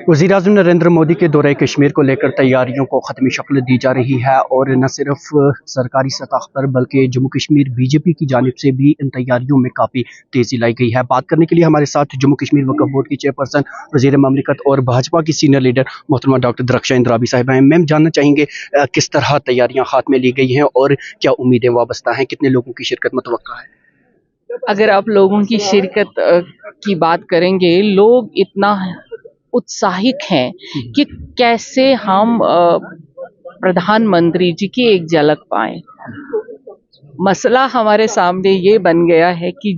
वज़ीर-ए-आज़म नरेंद्र मोदी के दौरे कश्मीर को लेकर तैयारियों को ख़त्मी शक्ल दी जा रही है और न सिर्फ सरकारी सतह पर बल्कि जम्मू कश्मीर बीजेपी की जानिब से भी इन तैयारियों में काफ़ी तेज़ी लाई गई है। बात करने के लिए हमारे साथ जम्मू कश्मीर वक्फ बोर्ड की चेयरपर्सन, वज़ीर ममलिकत और भाजपा की सीनियर लीडर मोहतरमा डॉक्टर दरख्शां इंद्राबी साहिबा हैं। मैम, जानना चाहेंगे किस तरह तैयारियाँ हाथ में ली गई हैं और क्या उम्मीदें वाबस्ता हैं, कितने लोगों की शिरकत मुतवक्का है? अगर आप लोगों की शिरकत की बात करेंगे, लोग इतना उत्साहित हैं कि कैसे हम प्रधानमंत्री जी की एक झलक पाएं। मसला हमारे सामने ये बन गया है कि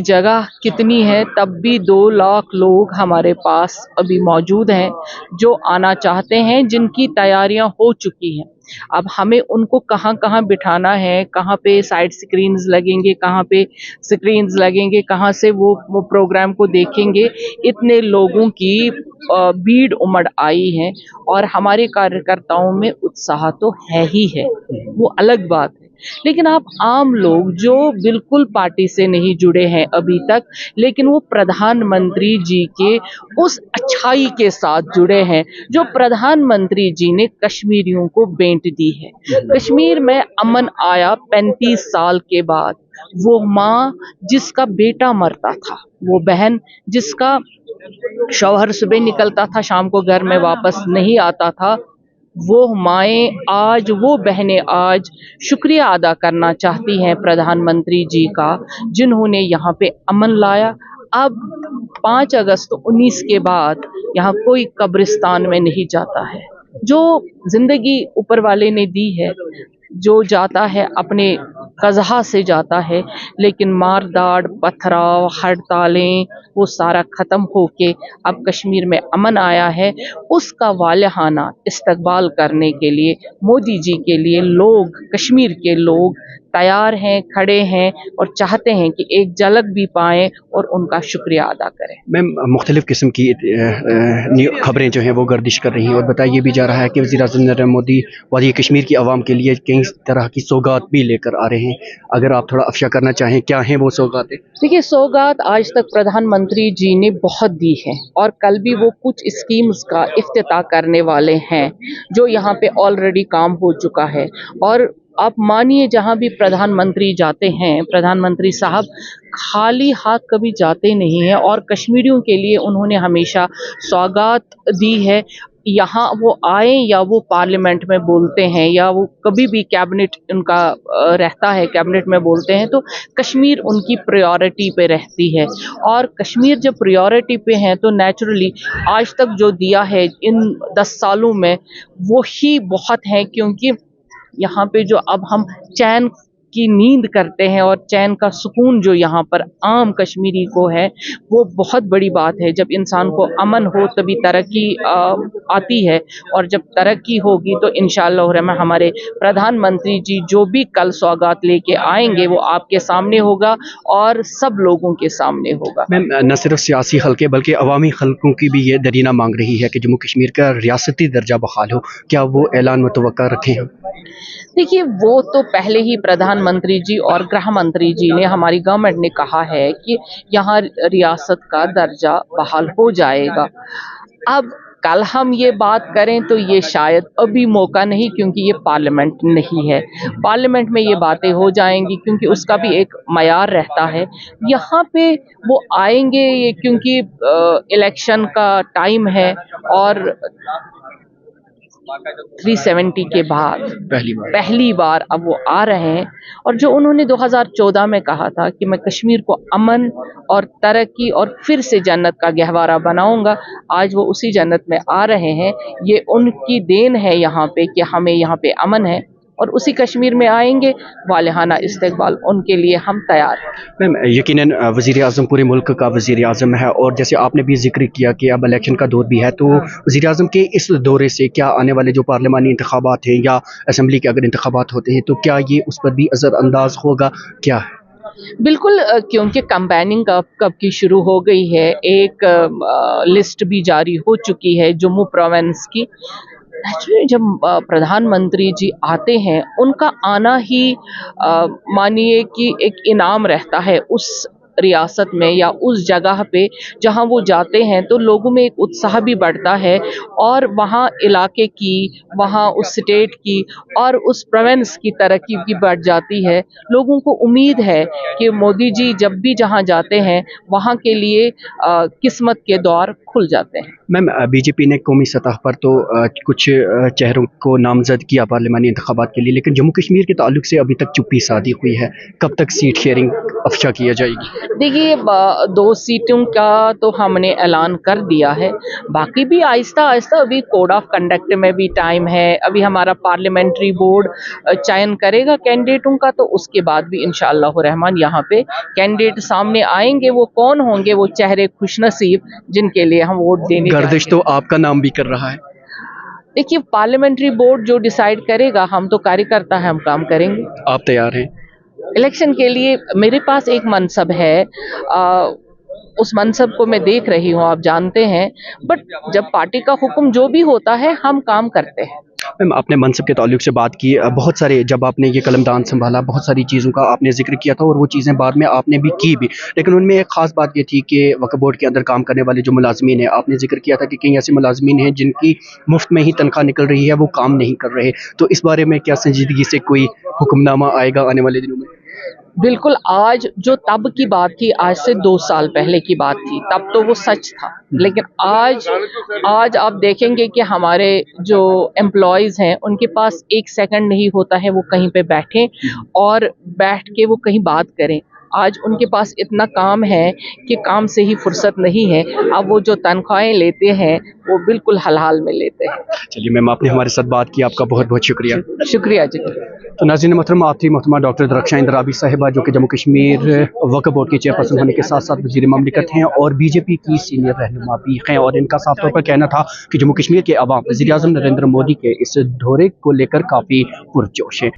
जगह कितनी है, तब भी 2 लाख लोग हमारे पास अभी मौजूद हैं जो आना चाहते हैं, जिनकी तैयारियां हो चुकी हैं। अब हमें उनको कहाँ कहाँ बिठाना है, कहाँ पे साइड स्क्रीन्स लगेंगे, कहाँ पे स्क्रीन्स लगेंगे, कहाँ से वो प्रोग्राम को देखेंगे। इतने लोगों की भीड़ उमड़ आई है और हमारे कार्यकर्ताओं में उत्साह तो है ही है, वो अलग बात है। लेकिन आप आम लोग जो बिल्कुल पार्टी से नहीं जुड़े हैं अभी तक, लेकिन वो प्रधानमंत्री जी के उस अच्छाई के साथ जुड़े हैं जो प्रधानमंत्री जी ने कश्मीरियों को भेंट दी है। कश्मीर में अमन आया 35 साल के बाद। वो माँ जिसका बेटा मरता था, वो बहन जिसका शौहर सुबह निकलता था, शाम को घर में वापस नहीं आता था, वो माएँ आज, वो बहनें आज शुक्रिया अदा करना चाहती हैं प्रधानमंत्री जी का, जिन्होंने यहाँ पे अमन लाया। अब 5 अगस्त 19 के बाद यहाँ कोई कब्रिस्तान में नहीं जाता है। जो जिंदगी ऊपर वाले ने दी है, जो जाता है अपने कज़ा से जाता है, लेकिन मार-दाड़, पथराव, हड़तालें, वो सारा ख़त्म होके अब कश्मीर में अमन आया है। उसका वालिहाना इस्तकबाल करने के लिए मोदी जी के लिए लोग, कश्मीर के लोग तैयार हैं, खड़े हैं और चाहते हैं कि एक झलक भी पाएं और उनका शुक्रिया अदा करें। मैम, मुख्तलिफ़ किस्म की खबरें जो हैं वो गर्दिश कर रही हैं और बताया भी जा रहा है कि वज़ीर-ए-आज़म नरेंद्र मोदी वादी कश्मीर की आवाम के लिए कई तरह की सौगात भी लेकर आ रहे हैं। अगर आप थोड़ा अफ़शा करना चाहें, क्या हैं वो सौगातें? देखिए, सौगात आज तक प्रधानमंत्री जी ने बहुत दी है और कल भी वो कुछ स्कीम्स का इफ्तिताह करने वाले हैं जो यहाँ पे ऑलरेडी काम हो चुका है। और आप मानिए, जहाँ भी प्रधानमंत्री जाते हैं, प्रधानमंत्री साहब खाली हाथ कभी जाते नहीं हैं और कश्मीरियों के लिए उन्होंने हमेशा सौगात दी है। यहाँ वो आए या वो पार्लियामेंट में बोलते हैं या वो कभी भी कैबिनेट उनका रहता है, कैबिनेट में बोलते हैं, तो कश्मीर उनकी प्रायोरिटी पे रहती है। और कश्मीर जब प्रायोरिटी पे है तो नेचुरली आज तक जो दिया है इन 10 सालों में, वो ही बहुत है, क्योंकि यहाँ पे जो अब हम चैन की नींद करते हैं और चैन का सुकून जो यहाँ पर आम कश्मीरी को है, वो बहुत बड़ी बात है। जब इंसान को अमन हो तभी तरक्की आती है, और जब तरक्की होगी तो इंशाअल्लाह रहमान हमारे प्रधानमंत्री जी जो भी कल सौगात लेके आएंगे वो आपके सामने होगा और सब लोगों के सामने होगा। मैम, न सिर्फ सियासी हलके बल्कि अवामी हलकों की भी ये दरीना मांग रही है कि जम्मू कश्मीर का रियासती दर्जा बहाल हो। क्या वो ऐलान मुतवक्का रखे हैं? देखिए, वो तो पहले ही प्रधानमंत्री जी और गृह मंत्री जी ने, हमारी गवर्नमेंट ने कहा है कि यहाँ रियासत का दर्जा बहाल हो जाएगा। अब कल हम ये बात करें तो ये शायद अभी मौका नहीं, क्योंकि ये पार्लियामेंट नहीं है। पार्लियामेंट में ये बातें हो जाएंगी क्योंकि उसका भी एक मयार रहता है। यहाँ पे वो आएंगे ये क्योंकि इलेक्शन का टाइम है और 370 के बाद पहली बार अब वो आ रहे हैं। और जो उन्होंने 2014 में कहा था कि मैं कश्मीर को अमन और तरक्की और फिर से जन्नत का गहवारा बनाऊंगा, आज वो उसी जन्नत में आ रहे हैं। ये उनकी देन है यहाँ पे कि हमें यहाँ पे अमन है, और उसी कश्मीर में आएंगे। वालिहाना इस्तकबाल उनके लिए हम तैयार हैं। मैम, यकीनन वज़ीर-ए-आज़म पूरे मुल्क का वज़ीर-ए-आज़म है और जैसे आपने भी ज़िक्र किया कि अब इलेक्शन का दौर भी है, तो वज़ीर-ए-आज़म के इस दौरे से क्या आने वाले जो पार्लिमानी इंतखाबात हैं या असेंबली के अगर इंतखाबात होते हैं तो क्या ये उस पर भी असर-अंदाज़ होगा, क्या है? बिल्कुल, क्योंकि कैंपेनिंग कब की शुरू हो गई है। एक लिस्ट भी जारी हो चुकी है जम्मू प्रोविंस की। एक्चुअली जब प्रधानमंत्री जी आते हैं, उनका आना ही मानिए कि एक इनाम रहता है उस रियासत में या उस जगह पे जहाँ वो जाते हैं तो लोगों में एक उत्साह भी बढ़ता है और वहाँ इलाके की, वहाँ उस स्टेट की और उस प्रोविंस की तरक्की की बढ़ जाती है। लोगों को उम्मीद है कि मोदी जी जब भी जहाँ जाते हैं वहाँ के लिए किस्मत के द्वार खुल जाते हैं। मैम, बीजेपी ने कौमी सतह पर तो कुछ चेहरों को नामजद किया पार्लिमानी इंतखाबात के लिए, लेकिन जम्मू कश्मीर के ताल्लुक से अभी तक चुप्पी साधी हुई है। कब तक सीट शेयरिंग अफशा किया जाएगी? देखिए 2 सीटों का तो हमने ऐलान कर दिया है, बाकी भी आहिस्ता आहिस्ता अभी कोड ऑफ कंडक्ट में भी टाइम है। अभी हमारा पार्लियामेंट्री बोर्ड चयन करेगा कैंडिडेटों का, तो उसके बाद भी इंशाअल्लाह रहमान यहाँ पे कैंडिडेट सामने आएंगे। वो कौन होंगे, वो चेहरे खुशनसीब जिनके लिए हम वोट देने गर्दिश जाएंगे। तो आपका नाम भी कर रहा है। देखिए पार्लियामेंट्री बोर्ड जो डिसाइड करेगा, हम तो कार्यकर्ता हैं, हम काम करेंगे। आप तैयार हैं? इलेक्शन के लिए मेरे पास एक मनसब है, उस मनसब को मैं देख रही हूँ, आप जानते हैं, बट जब पार्टी का हुक्म जो भी होता है हम काम करते हैं। मैम, आपने मनसब के ताल्लुक से बात की, बहुत सारे जब आपने ये कलमदान संभाला बहुत सारी चीज़ों का आपने जिक्र किया था और वो चीज़ें बाद में आपने भी की भी, लेकिन उनमें एक ख़ास बात ये थी कि वक्फ बोर्ड के अंदर काम करने वाले जो मुलाजमीन हैं, आपने जिक्र किया था कि कई ऐसे मुलाजमीन हैं जिनकी मुफ्त में ही तनख्वाह निकल रही है, वो काम नहीं कर रहे। तो इस बारे में क्या संजीदगी से कोई हुक्मनामा आएगा आने वाले दिनों में? बिल्कुल, आज जो तब की बात थी, आज से 2 साल पहले की बात थी, तब तो वो सच था। लेकिन आज आप देखेंगे कि हमारे जो एम्प्लॉयज़ हैं उनके पास 1 सेकंड नहीं होता है वो कहीं पे बैठें और बैठ के वो कहीं बात करें। आज उनके पास इतना काम है कि काम से ही फुर्सत नहीं है। अब वो जो तनख्वाहें लेते हैं वो बिल्कुल हलाल में लेते हैं। चलिए मैम, आपने हमारे साथ बात की, आपका बहुत बहुत शुक्रिया। शुक्रिया जी। तो नाज़रीन मोहतरम, आप थी मोहतरमा डॉक्टर दरख्शां इंदराबी साहिबा, जो कि जम्मू कश्मीर वक्फ बोर्ड की चेयरपर्सन होने के साथ साथ वज़ीर ममलिकत हैं और बीजेपी की सीनियर रहनुमा भी हैं, और इनका साफ तौर पर कहना था कि जम्मू कश्मीर के अवाम वज़ीर आज़म नरेंद्र मोदी के इस दौरे को लेकर काफ़ी पुरजोश है।